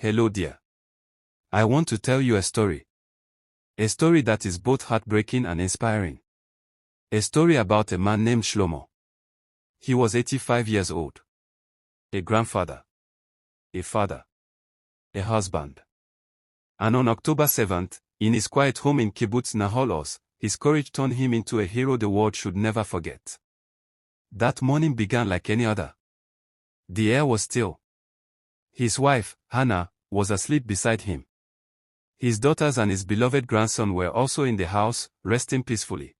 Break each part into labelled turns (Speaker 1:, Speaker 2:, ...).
Speaker 1: Hello dear. I want to tell you a story. A story that is both heartbreaking and inspiring. A story about a man named Shlomo. He was 85 years old. A grandfather. A father. A husband. And on October 7th, in his quiet home in Kibbutz Nahal Oz, his courage turned him into a hero the world should never forget. That morning began like any other. The air was still. His wife, Hannah, was asleep beside him. His daughters and his beloved grandson were also in the house, resting peacefully.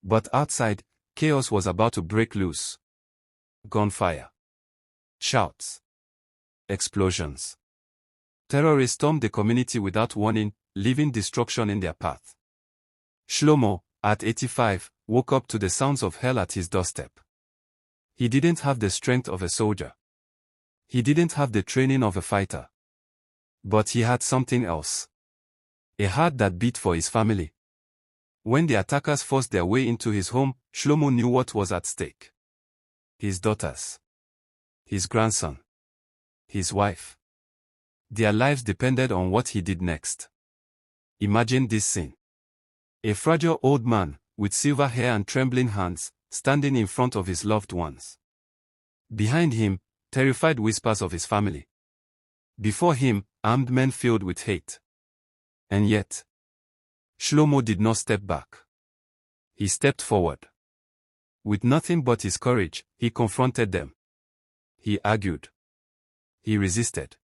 Speaker 1: But outside, chaos was about to break loose. Gunfire. Shouts. Explosions. Terrorists stormed the community without warning, leaving destruction in their path. Shlomo, at 85, woke up to the sounds of hell at his doorstep. He didn't have the strength of a soldier. He didn't have the training of a fighter. But he had something else. A heart that beat for his family. When the attackers forced their way into his home, Shlomo knew what was at stake. His daughters. His grandson. His wife. Their lives depended on what he did next. Imagine this scene. A fragile old man, with silver hair and trembling hands, standing in front of his loved ones. Behind him, terrified whispers of his family. Before him, armed men filled with hate. And yet, Shlomo did not step back. He stepped forward. With nothing but his courage, he confronted them. He argued. He resisted.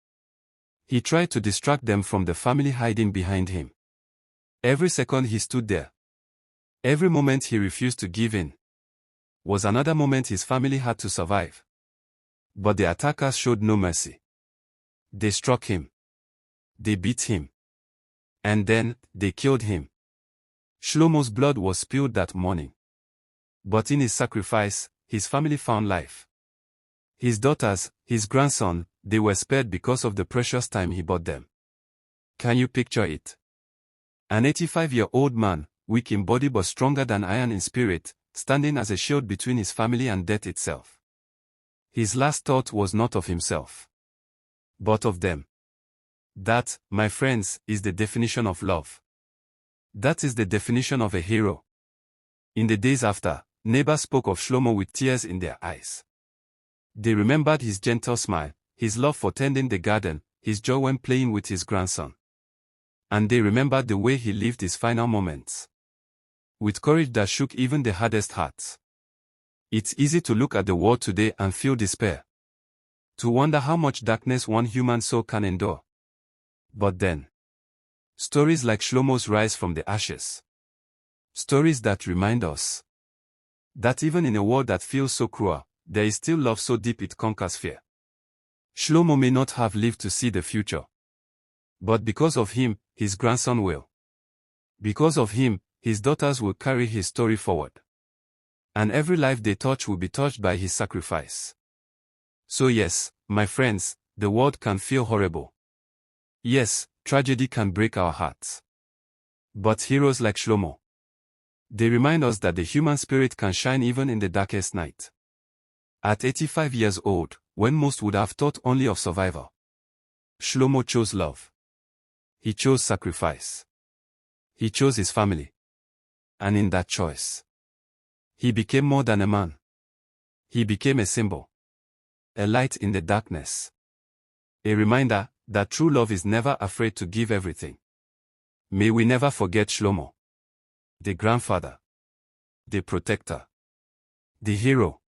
Speaker 1: He tried to distract them from the family hiding behind him. Every second he stood there. Every moment he refused to give in. Was another moment his family had to survive. But the attackers showed no mercy. They struck him. They beat him. And then, they killed him. Shlomo's blood was spilled that morning. But in his sacrifice, his family found life. His daughters, his grandson, they were spared because of the precious time he bought them. Can you picture it? An 85-year-old man, weak in body but stronger than iron in spirit, standing as a shield between his family and death itself. His last thought was not of himself, but of them. That, my friends, is the definition of love. That is the definition of a hero. In the days after, neighbors spoke of Shlomo with tears in their eyes. They remembered his gentle smile, his love for tending the garden, his joy when playing with his grandson. And they remembered the way he lived his final moments. With courage that shook even the hardest hearts. It's easy to look at the world today and feel despair. To wonder how much darkness one human soul can endure. But then, stories like Shlomo's rise from the ashes. Stories that remind us that even in a world that feels so cruel, there is still love so deep it conquers fear. Shlomo may not have lived to see the future. But because of him, his grandson will. Because of him, his daughters will carry his story forward. And every life they touch will be touched by his sacrifice. So yes, my friends, the world can feel horrible. Yes, tragedy can break our hearts. But heroes like Shlomo, they remind us that the human spirit can shine even in the darkest night. At 85 years old, when most would have thought only of survival, Shlomo chose love. He chose sacrifice. He chose his family. And in that choice, he became more than a man. He became a symbol. A light in the darkness. A reminder that true love is never afraid to give everything. May we never forget Shlomo. The grandfather. The protector. The hero.